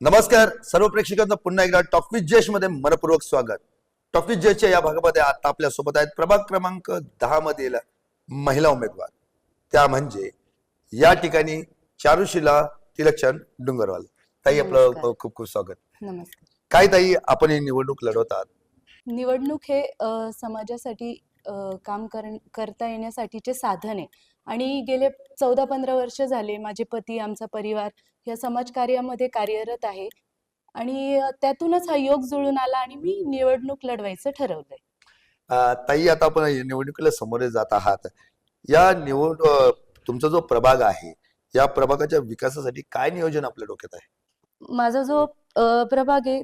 नमस्कार सर्व प्रेक्षकांचं पुन्हा एकदा टॉप विथ जयेश मध्ये मनपूर्वक स्वागत. टॉप विथ जयेशच्या या भागामध्ये आता आपल्या सोबत आहेत प्रभाग क्रमांक 10 मधील महिला उमेदवार, त्या म्हणजे या ठिकाणी चारुशिला तिलकचंद डुंगरवाल. ताई आपलं खूप खूप स्वागत. नमस्कार. काय ताई, आपण ही निवडणूक लढवत आहात. निवडणूक हे समाजासाठी काम करता येण्यासाठीचे साधन आहे आणि गेले 14-15 वर्ष झाले माझे पती, आमचा परिवार या समाजकार्यामध्ये कार्यरत आहे आणि त्यातूनच हा योग जुळून आला आणि मी निवडणूक लढवायचं ठरवलंय. ताई, आता आपण या निवडणुकीला सामोरे जात आहात. या तुमचा जो प्रभाग आहे, या प्रभागाच्या विकासासाठी काय नियोजन आपल्या डोक्यात आहे? माझा जो प्रभाग आहे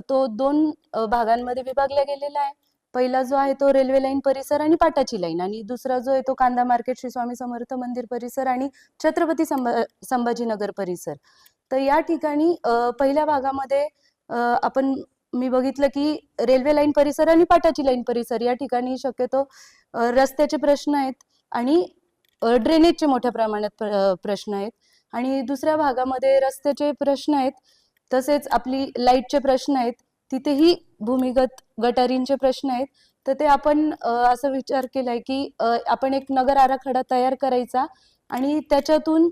तो 2 भागांमध्ये विभागला गेलेला आहे. पहिला जो आहे तो रेल्वे लाईन परिसर आणि पाटाची लाईन, आणि दुसरा जो आहे तो कांदा मार्केट, श्री स्वामी समर्थ मंदिर परिसर आणि छत्रपती संभाजीनगर परिसर. तर या ठिकाणी पहिल्या भागामध्ये मी बघितलं की रेल्वे लाईन परिसर आणि पाटाची लाईन परिसर या ठिकाणी शक्यतो रस्त्याचे प्रश्न आहेत आणि ड्रेनेजचे मोठ्या प्रमाणात प्रश्न आहेत, आणि दुसऱ्या भागामध्ये रस्त्याचे प्रश्न आहेत, तसेच आपली लाईटचे प्रश्न आहेत, तिथेही भूमिगत गटारींचे प्रश्न आहेत. तर ते आपण असा विचार केलाय की आपण एक नगर आराखडा तयार करायचा आणि त्याच्यातून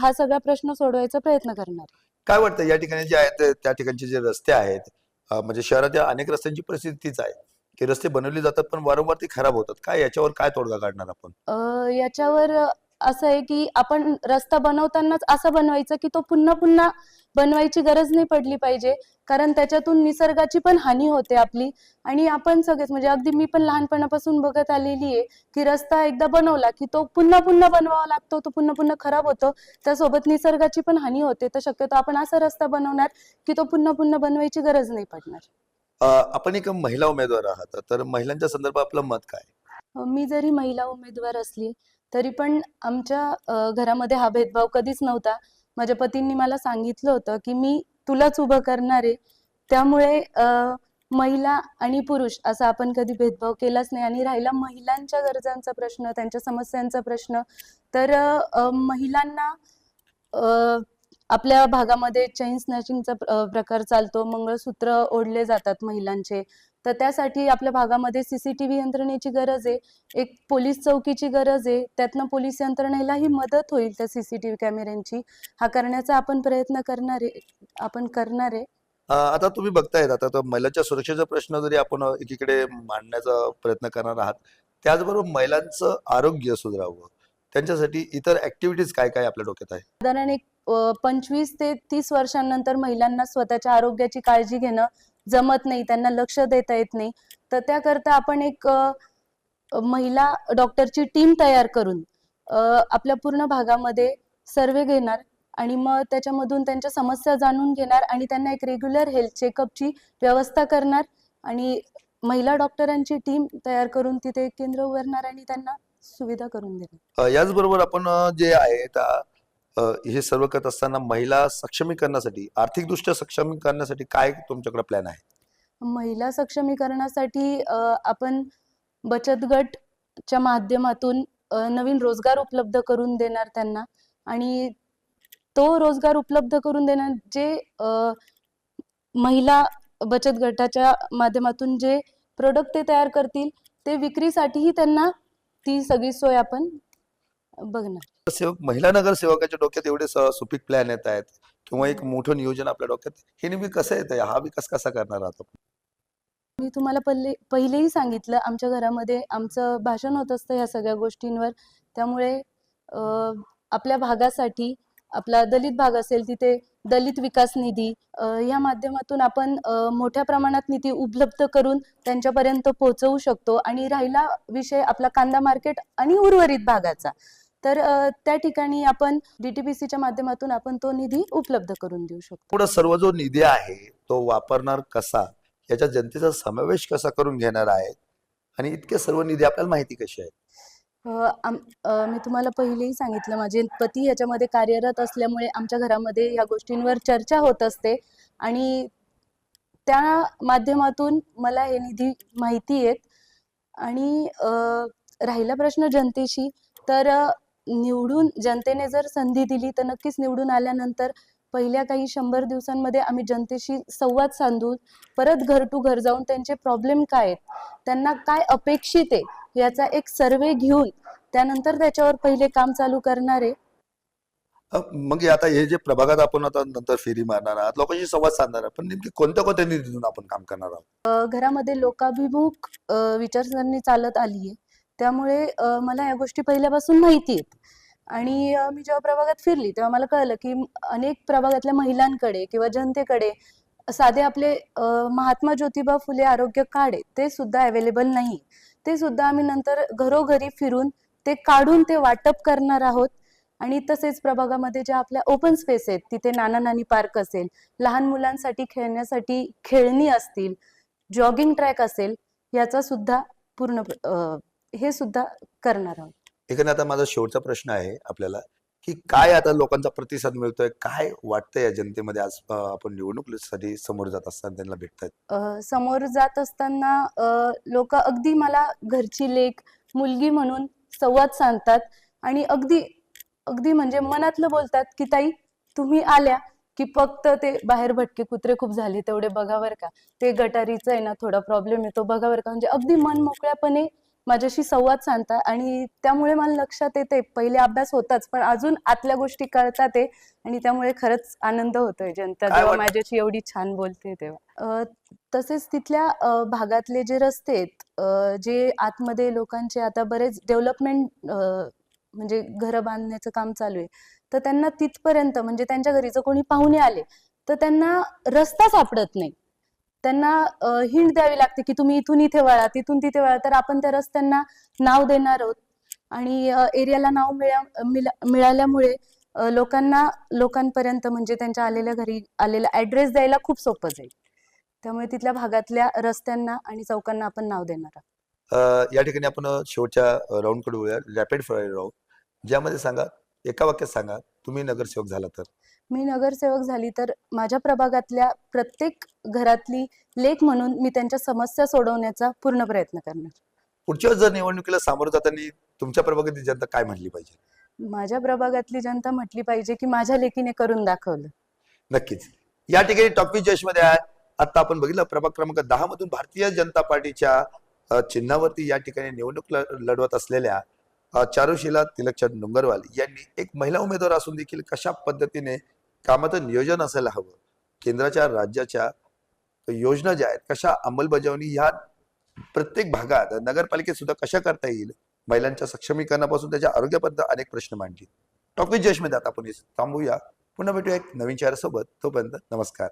हा सगळा प्रश्न सोडवायचा प्रयत्न करणार. काय वाटतं या ठिकाणी जे आहेत त्या ठिकाणचे जे रस्ते आहेत, म्हणजे शहराच्या अनेक रस्त्यांची परिस्थिती तीच आहे की रस्ते बनवले जातात पण वारंवार ते खराब होतात. काय याच्यावर काय तोडगा काढणार आपण? याच्यावर असं आहे की आपण रस्ता बनवतानाच असं बनवायचं की तो पुन्हा पुन्हा बनवायची गरज नाही पडली पाहिजे, कारण त्याच्यातून निसर्गाची पण हानी होते आपली. आणि आपण सगळेच, म्हणजे अगदी मी पण लहानपणापासून बघत आलेली आहे की रस्ता एकदा बनवला की तो पुन्हा पुन्हा बनवावा लागतो, तो पुन्हा पुन्हा खराब होतो, त्यासोबत निसर्गाची पण हानी होते. तर शक्यतो आपण असा रस्ता बनवणार की तो पुन्हा पुन्हा बनवायची गरज नाही पडणार. आपण एक महिला उमेदवार आहात, तर महिलांच्या संदर्भात आपलं मत काय? मी जरी महिला उमेदवार असली तरी पण आमच्या घरामध्ये हा भेदभाव कधीच नव्हता. माझ्या पतींनी मला सांगितलं होतं की मी तुलाच उभं करणार आहे, त्यामुळे महिला आणि पुरुष असा आपण कधी भेदभाव केलाच नाही. आणि राहिला महिलांच्या गरजांचा प्रश्न, त्यांच्या समस्यांचा प्रश्न, तर महिलांना आपल्या भागामध्ये चेन स्नॅचिंगचा प्रकार चालतो, मंगळसूत्र ओढले जातात महिलांचे. तर त्यासाठी आपल्या भागामध्ये सीसीटीव्ही यंत्रणेची गरज आहे, एक पोलीस चौकीची गरज आहे, त्यातनं पोलीस यंत्रणेलाही मदत होईल त्या सीसीटीव्ही कॅमेऱ्यांची. हा करण्याचा आपण प्रयत्न करणार आहे. आता तुम्ही बघतायत, आता तर महिलांच्या सुरक्षेचा प्रश्न जरी आपण एकीकडे मांडण्याचा प्रयत्न करणार आहात, त्याचबरोबर महिलांचं आरोग्य सुधारावं, त्यांच्यासाठी इतर ऍक्टिव्हिटीज काय काय आपल्या डोक्यात आहे? साधारण एक 25 ते 30 वर्षांनंतर महिलांना स्वतःच्या आरोग्याची काळजी घेणं जमत नाही, त्यांना लक्ष देता येत नाही. तर त्याकरता आपण एक महिला डॉक्टरची टीम तयार करून आपल्या पूर्ण भागामध्ये सर्वे घेणार आणि मग त्याच्यामधून त्यांच्या समस्या जाणून घेणार आणि त्यांना एक रेग्युलर हेल्थ चेकअपची व्यवस्था करणार आणि महिला डॉक्टरांची टीम तयार करून तिथे एक केंद्र उभारणार आणि त्यांना सुविधा करून देणार. याचबरोबर आपण जे आहे हे सर्व करत असताना महिला सक्षमीकरणासाठी, आर्थिकदृष्ट्या सक्षमीकरणासाठी काय तुमच्याकडे प्लॅन आहे? महिला सक्षमीकरणासाठी आपण बचत गटच्या माध्यमातून नवीन रोजगार उपलब्ध करून देणार त्यांना, आणि तो रोजगार उपलब्ध करून देणार जे महिला बचत गटाच्या माध्यमातून जे प्रोडक्ट ते तयार करतील ते विक्रीसाठीही त्यांना ती सगळी सोय आपण बघणार. महिला नगरसेवकाच्या डोक्यात एवढे सुपीक प्लॅन येत आहेत किंवा एक मोठं नियोजन आपल्या डोक्यात, हे नेहमी कसं येतं? हा विकास कसा करणार आहात आपण? मी तुम्हाला पहिलेही सांगितलं, आमच्या घरामध्ये आमचं भाषण होत असतं ह्या सगळ्या गोष्टींवर. त्यामुळे आपल्या भागासाठी, आपला दलित भाग असेल तिथे दलित विकास निधी या माध्यमातून आपण मोठ्या प्रमाणात निधी उपलब्ध करून त्यांच्यापर्यंत पोहोचवू शकतो. आणि राहिला विषय आपला कांदा मार्केट आणि उर्वरित भागाचा, तर त्या ठिकाणी आपण DTPCच्या माध्यमातून आपण तो निधी उपलब्ध करून देऊ शकतो. पुढे सर्व जो निधी आहे तो वापरणार कसा, याच्या जनतेचा समावेश कसा करून घेणार आहे, आणि इतके सर्व निधी आपल्याला माहिती कशी आहे? मी तुम्हाला पहिलेही सांगितलं, माझे पती याच्यामध्ये कार्यरत असल्यामुळे आमच्या घरामध्ये या गोष्टींवर चर्चा होत असते आणि त्या माध्यमातून मला हे निधी माहिती आहेत. आणि राहिला प्रश्न जनतेशी, तर जनतेने जर संधी दिली तर नक्कीच निवडून आल्यानंतर पहिल्या काही 100 दिवसांमध्ये आम्ही जनतेशी संवाद साधून परत घर टू घर जाऊन त्यांचे प्रॉब्लेम काय आहेत, त्यांना काय अपेक्षित आहे याचा एक सर्वे घेऊन त्यानंतर त्याच्यावर पहिले काम चालू करणार आहे. मग आता हे जे प्रभागात आपण आता नंतर फेरी मारणार आहात, लोकांशी संवाद साधणार आहात, पण नेमकी कोणत्या कोणत्या निधीतून आपण काम करणार आहोत? घरामध्ये लोकाभिमुख विचारसरणी चालत आली आहे, त्यामुळे मला या गोष्टी पहिल्यापासून माहिती आहेत. आणि मी जेव्हा प्रभागात फिरली तेव्हा मला कळलं की अनेक प्रभागातल्या महिलांकडे किंवा जनतेकडे साधे आपले महात्मा ज्योतिबा फुले आरोग्य कार्ड आहे ते सुद्धा अवेलेबल नाही. ते सुद्धा आम्ही नंतर घरोघरी फिरून ते काढून ते वाटप करणार आहोत. आणि तसेच प्रभागामध्ये ज्या आपल्या ओपन स्पेस आहेत तिथे नाना नानी पार्क असेल, लहान मुलांसाठी खेळण्यासाठी खेळणी असतील, जॉगिंग ट्रॅक असेल, याचा सुद्धा पूर्ण हे सुद्धा करणार आहोत. एखादा आता माझा शेवटचा प्रश्न आहे आपल्याला, की काय आता लोकांचा प्रतिसाद मिळतोय, काय वाटतंय या जनतेमध्ये आज आपण निवडणुकीसाठी समोर जात असताना त्यांना भेटतात? समोर जात असताना लोक अगदी मला घरची लेक, मुलगी म्हणून संवाद साधतात आणि अगदी अगदी म्हणजे मनातलं बोलतात की ताई तुम्ही आल्या की फक्त ते बाहेर भटके कुत्रे खूप झाले तेवढे बघावर का, ते गटारीचं आहे ना थोडा प्रॉब्लेम येतो बघावर का, म्हणजे अगदी मन मोकळ्यापणे माझ्याशी संवाद साधतात. आणि त्यामुळे मला लक्षात येते पहिले अभ्यास होताच पण अजून आतल्या गोष्टी कळतात आहे आणि त्यामुळे खरंच आनंद होतोय जनता काय जेव्हा वाटतं? माझ्याशी एवढी छान बोलते तेव्हा. तसेच तिथल्या भागातले जे रस्ते आहेत, जे आतमध्ये लोकांचे आता बरेच डेव्हलपमेंट म्हणजे घरं बांधण्याचं काम चालू आहे, तर त्यांना तिथपर्यंत म्हणजे त्यांच्या घरी जर कोणी पाहुणे आले तर त्यांना रस्ता सापडत नाही. त्यांना हिंट द्यावी लागते की तुम्ही इथून इथे वळा, तिथून तिथे वळा, तर आपण त्या रस्त्यांना नाव देणार आहोत. आणि एरियाला नाव मिळाल्यामुळे लोकांपर्यंत म्हणजे त्यांच्या आलेल्या घरी आलेला ऍड्रेस द्यायला खूप सोपं जाईल. त्यामुळे तिथल्या भागातल्या रस्त्यांना आणि चौकांना आपण नाव देणार आहोत. या ठिकाणी आपण शेवटच्या राऊंडकडे वळूया, रॅपिड फायर राऊंड, ज्यामध्ये सांगा, एका वाक्यात सांगा, तुम्ही नगरसेवक झाला तर. मी नगरसेवक झाली तर माझ्या प्रभागातल्या प्रत्येक घरातली लेक म्हणून मी त्यांच्या समस्या सोडवण्याचा पूर्ण प्रयत्न करणार. पुढच्या वेळेस जर निवडणुकीला सामोरं जाताना तुमच्या प्रभागातील जनता काय म्हणली पाहिजे? माझ्या प्रभागातली जनता म्हटली पाहिजे की माझ्या लेकीने करून दाखवलं. नक्कीच. या ठिकाणी टॉपिक जयशमध्ये आहे. आता आपण बघितलं प्रभाग क्रमांक 10 मधून भारतीय जनता पार्टीच्या चिन्हावरती या ठिकाणी निवडणूक लढवत असलेल्या चारुशीला तिलकचंद नुंगरवाल यांनी एक महिला उमेदवार असून देखील कशा पद्धतीने कामाचं नियोजन असायला हवं, केंद्राच्या राज्याच्या योजना ज्या आहेत कशा अंमलबजावणी ह्या प्रत्येक भागात नगरपालिकेत सुद्धा कशा करता येईल, महिलांच्या सक्षमीकरणापासून त्याच्या आरोग्यापर्यंत अनेक प्रश्न मांडले. टॉपिक जयशमध्ये आता आपण थांबूया. पुन्हा भेटूया एक नवीन चेहऱ्यासोबत. तोपर्यंत नमस्कार.